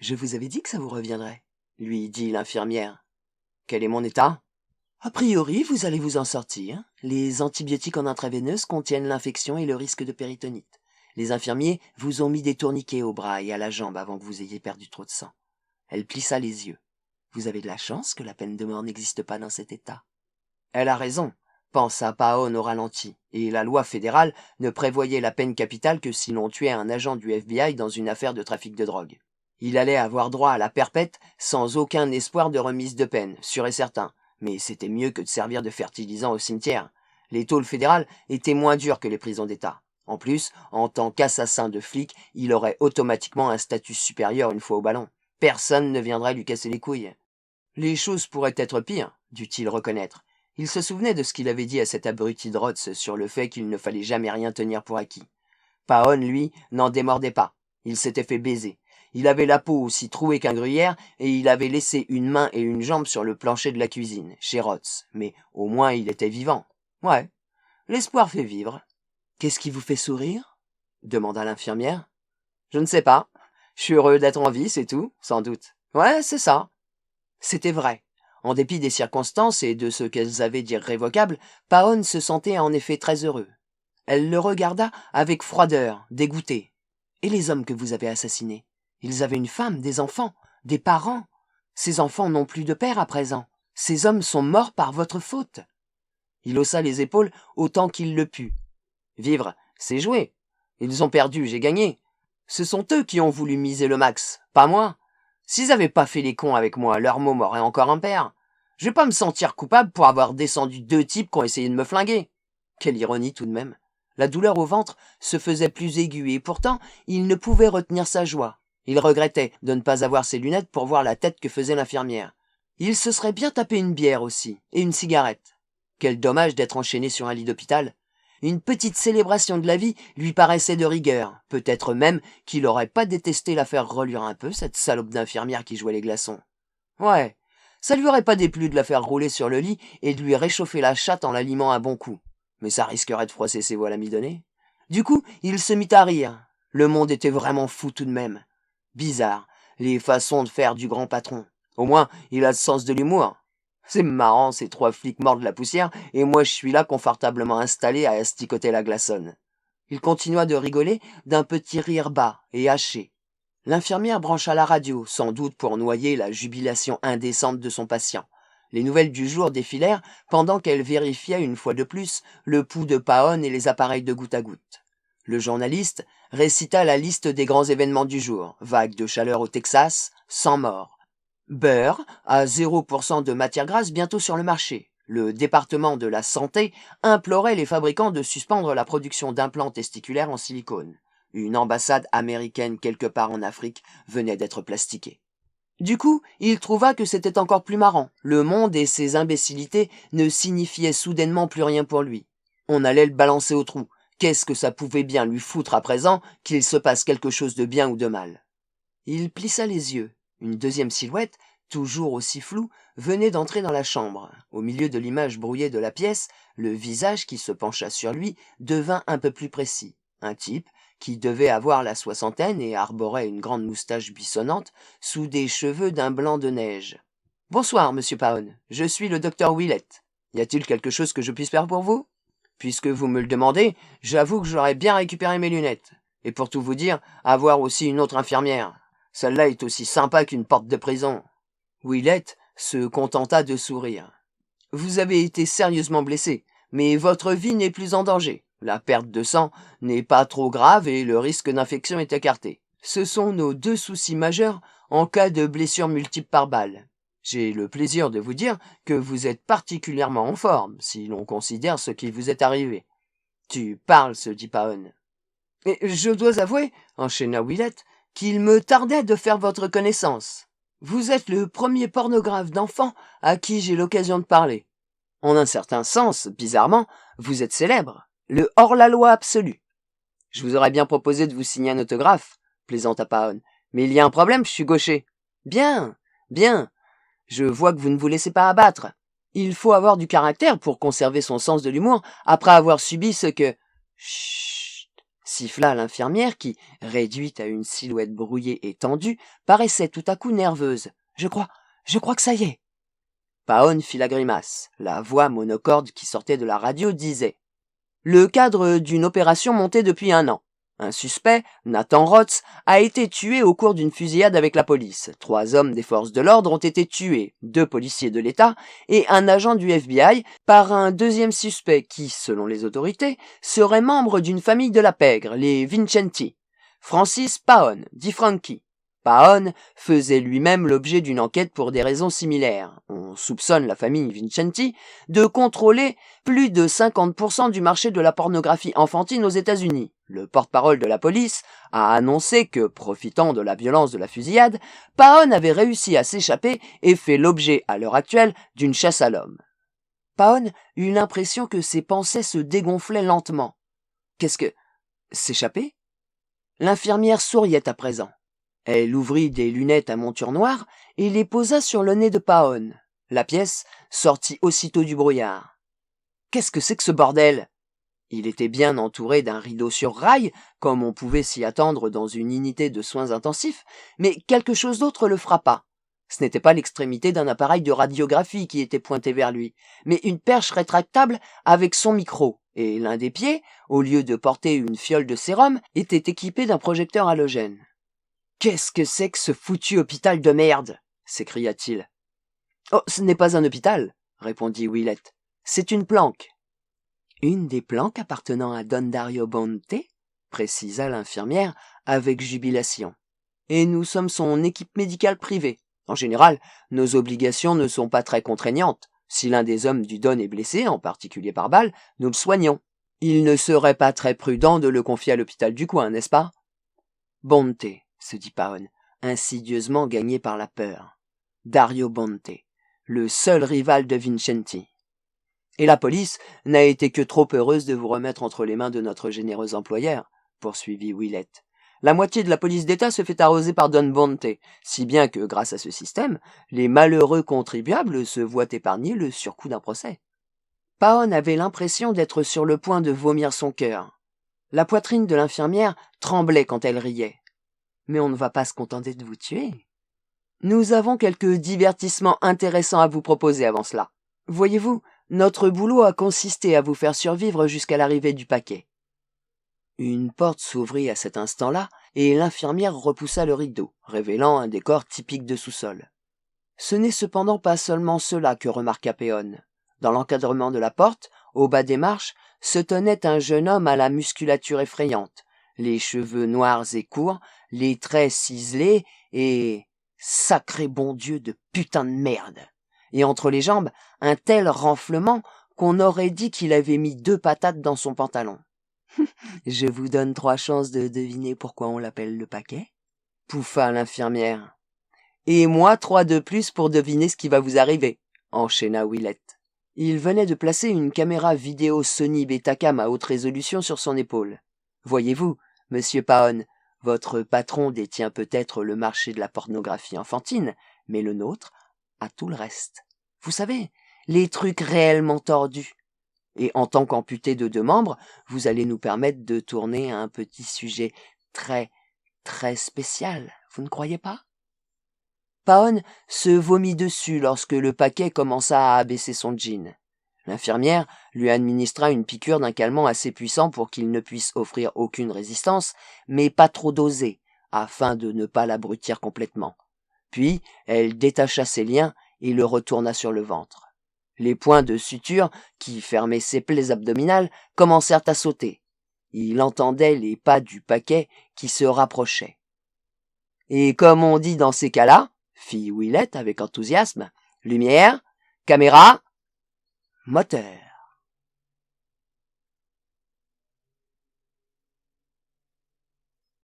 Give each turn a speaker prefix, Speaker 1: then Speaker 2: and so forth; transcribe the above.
Speaker 1: Je vous avais dit que ça vous reviendrait, lui dit l'infirmière. Quel est mon état? A priori, vous allez vous en sortir. Les antibiotiques en intraveineuse contiennent l'infection et le risque de péritonite. Les infirmiers vous ont mis des tourniquets au bras et à la jambe avant que vous ayez perdu trop de sang. Elle plissa les yeux. Vous avez de la chance que la peine de mort n'existe pas dans cet état. Elle a raison, pensa Paon au ralenti, et la loi fédérale ne prévoyait la peine capitale que si l'on tuait un agent du FBI dans une affaire de trafic de drogue. Il allait avoir droit à la perpète sans aucun espoir de remise de peine, sûr et certain, mais c'était mieux que de servir de fertilisant au cimetière. Les tôles fédérales étaient moins dures que les prisons d'État. En plus, en tant qu'assassin de flic, il aurait automatiquement un statut supérieur une fois au ballon. Personne ne viendrait lui casser les couilles. Les choses pourraient être pires, dut-il reconnaître. Il se souvenait de ce qu'il avait dit à cet abruti de Rhodes sur le fait qu'il ne fallait jamais rien tenir pour acquis. Paon, lui, n'en démordait pas. Il s'était fait baiser. Il avait la peau aussi trouée qu'un gruyère, et il avait laissé une main et une jambe sur le plancher de la cuisine, chez Rhodes. Mais au moins il était vivant. Ouais, l'espoir fait vivre. Qu'est-ce qui vous fait sourire? Demanda l'infirmière. Je ne sais pas. Je suis heureux d'être en vie, c'est tout, sans doute. Ouais, c'est ça. C'était vrai. En dépit des circonstances et de ce qu'elles avaient d'irrévocable, Paon se sentait en effet très heureux. Elle le regarda avec froideur, dégoûtée. Et les hommes que vous avez assassinés? Ils avaient une femme, des enfants, des parents. Ces enfants n'ont plus de père à présent. Ces hommes sont morts par votre faute. Il haussa les épaules autant qu'il le put. Vivre, c'est jouer. Ils ont perdu, j'ai gagné. Ce sont eux qui ont voulu miser le max, pas moi. S'ils avaient pas fait les cons avec moi, leur môme aurait encore un père. Je vais pas me sentir coupable pour avoir descendu 2 types qui ont essayé de me flinguer. Quelle ironie tout de même. La douleur au ventre se faisait plus aiguë et pourtant il ne pouvait retenir sa joie. Il regrettait de ne pas avoir ses lunettes pour voir la tête que faisait l'infirmière. Il se serait bien tapé une bière aussi, et une cigarette. Quel dommage d'être enchaîné sur un lit d'hôpital. Une petite célébration de la vie lui paraissait de rigueur. Peut-être même qu'il aurait pas détesté la faire reluire un peu, cette salope d'infirmière qui jouait les glaçons. Ouais, ça lui aurait pas déplu de la faire rouler sur le lit et de lui réchauffer la chatte en la limant un bon coup. Mais ça risquerait de froisser ses voiles amidonnées. Du coup, il se mit à rire. Le monde était vraiment fou tout de même. Bizarre, les façons de faire du grand patron. Au moins, il a le sens de l'humour. C'est marrant, ces 3 flics mordent la poussière, et moi je suis là confortablement installé à asticoter la glaçonne. Il continua de rigoler d'un petit rire bas et haché. L'infirmière brancha la radio, sans doute pour noyer la jubilation indécente de son patient. Les nouvelles du jour défilèrent pendant qu'elle vérifiait une fois de plus le pouls de Paon et les appareils de goutte à goutte. Le journaliste récita la liste des grands événements du jour. Vague de chaleur au Texas, 100 morts. Beurre à 0% de matière grasse bientôt sur le marché. Le département de la santé implorait les fabricants de suspendre la production d'implants testiculaires en silicone. Une ambassade américaine quelque part en Afrique venait d'être plastiquée. Du coup, il trouva que c'était encore plus marrant. Le monde et ses imbécilités ne signifiaient soudainement plus rien pour lui. On allait le balancer au trou. Qu'est-ce que ça pouvait bien lui foutre à présent qu'il se passe quelque chose de bien ou de mal? Il plissa les yeux. Une deuxième silhouette, toujours aussi floue, venait d'entrer dans la chambre. Au milieu de l'image brouillée de la pièce, le visage qui se pencha sur lui devint un peu plus précis. Un type qui devait avoir la 60aine et arborait une grande moustache buissonnante sous des cheveux d'un blanc de neige. « Bonsoir, monsieur Paon. Je suis le docteur Willett. Y a-t-il quelque chose que je puisse faire pour vous ? Puisque vous me le demandez, j'avoue que j'aurais bien récupéré mes lunettes. Et pour tout vous dire, avoir aussi une autre infirmière. Celle-là est aussi sympa qu'une porte de prison. » Willett se contenta de sourire. « Vous avez été sérieusement blessé, mais votre vie n'est plus en danger. La perte de sang n'est pas trop grave et le risque d'infection est écarté. Ce sont nos 2 soucis majeurs en cas de blessure multiple par balle. J'ai le plaisir de vous dire que vous êtes particulièrement en forme, si l'on considère ce qui vous est arrivé. »« Tu parles, se dit Paon. »« Et je dois avouer, enchaîna Willett, qu'il me tardait de faire votre connaissance. Vous êtes le premier pornographe d'enfants à qui j'ai l'occasion de parler. En un certain sens, bizarrement, vous êtes célèbre, le hors-la-loi absolu. Je vous aurais bien proposé de vous signer un autographe, plaisanta Paon, mais il y a un problème, je suis gaucher. Bien, bien. Je vois que vous ne vous laissez pas abattre. Il faut avoir du caractère pour conserver son sens de l'humour après avoir subi ce que... Chut, siffla l'infirmière qui, réduite à une silhouette brouillée et tendue, paraissait tout à coup nerveuse. Je crois que ça y est. Paon fit la grimace. La voix monocorde qui sortait de la radio disait: le cadre d'une opération montée depuis 1 an. Un suspect, Nathan Rotz, a été tué au cours d'une fusillade avec la police. 3 hommes des forces de l'ordre ont été tués, 2 policiers de l'État et un agent du FBI, par un deuxième suspect qui, selon les autorités, serait membre d'une famille de la pègre, les Vincenti. Francis Paon, dit Frankie. Paon faisait lui-même l'objet d'une enquête pour des raisons similaires. On soupçonne la famille Vincenti de contrôler plus de 50% du marché de la pornographie enfantine aux États-Unis. Le porte-parole de la police a annoncé que, profitant de la violence de la fusillade, Paon avait réussi à s'échapper et fait l'objet, à l'heure actuelle, d'une chasse à l'homme. Paon eut l'impression que ses pensées se dégonflaient lentement. Qu'est-ce que... s'échapper? L'infirmière souriait à présent. Elle ouvrit des lunettes à monture noire et les posa sur le nez de Paon. La pièce sortit aussitôt du brouillard. Qu'est-ce que c'est que ce bordel? Il était bien entouré d'un rideau sur rail, comme on pouvait s'y attendre dans une unité de soins intensifs, mais quelque chose d'autre le frappa. Ce n'était pas l'extrémité d'un appareil de radiographie qui était pointé vers lui, mais une perche rétractable avec son micro, et l'un des pieds, au lieu de porter une fiole de sérum, était équipé d'un projecteur halogène. « Qu'est-ce que c'est que ce foutu hôpital de merde » s'écria-t-il. « Oh, ce n'est pas un hôpital, » répondit Willett. « C'est une planque. »« Une des planques appartenant à Don Dario Bonte » précisa l'infirmière avec jubilation. « Et nous sommes son équipe médicale privée. En général, nos obligations ne sont pas très contraignantes. Si l'un des hommes du Don est blessé, en particulier par balle, nous le soignons. Il ne serait pas très prudent de le confier à l'hôpital du coin, n'est-ce pas ?»« Bonte, » se dit Paon, insidieusement gagné par la peur. Dario Bonte, le seul rival de Vincenti. Et la police n'a été que trop heureuse de vous remettre entre les mains de notre généreux employeur, poursuivit Willett. La moitié de la police d'État se fait arroser par Don Bonte, si bien que, grâce à ce système, les malheureux contribuables se voient épargner le surcoût d'un procès. Paon avait l'impression d'être sur le point de vomir son cœur. La poitrine de l'infirmière tremblait quand elle riait. Mais on ne va pas se contenter de vous tuer. Nous avons quelques divertissements intéressants à vous proposer avant cela. Voyez-vous, notre boulot a consisté à vous faire survivre jusqu'à l'arrivée du paquet. Une porte s'ouvrit à cet instant-là, et l'infirmière repoussa le rideau, révélant un décor typique de sous-sol. Ce n'est cependant pas seulement cela que remarqua Paon. Dans l'encadrement de la porte, au bas des marches, se tenait un jeune homme à la musculature effrayante, les cheveux noirs et courts, les traits ciselés et... sacré bon Dieu de putain de merde! Et entre les jambes, un tel renflement qu'on aurait dit qu'il avait mis 2 patates dans son pantalon. « Je vous donne 3 chances de deviner pourquoi on l'appelle le paquet ?» pouffa l'infirmière. « Et moi 3 de plus pour deviner ce qui va vous arriver » enchaîna Willett. Il venait de placer une caméra vidéo Sony Betacam à haute résolution sur son épaule. « Voyez-vous, monsieur Paon, votre patron détient peut-être le marché de la pornographie enfantine, mais le nôtre a tout le reste. Vous savez, les trucs réellement tordus. Et en tant qu'amputé de 2 membres, vous allez nous permettre de tourner un petit sujet très, très spécial, vous ne croyez pas ?» Paon se vomit dessus lorsque le paquet commença à abaisser son jean. L'infirmière lui administra une piqûre d'un calmant assez puissant pour qu'il ne puisse offrir aucune résistance, mais pas trop dosée, afin de ne pas l'abrutir complètement. Puis elle détacha ses liens et le retourna sur le ventre. Les points de suture, qui fermaient ses plaies abdominales, commencèrent à sauter. Il entendait les pas du paquet qui se rapprochaient. « Et comme on dit dans ces cas-là, » fit Willett avec enthousiasme, « lumière, caméra, moteur. »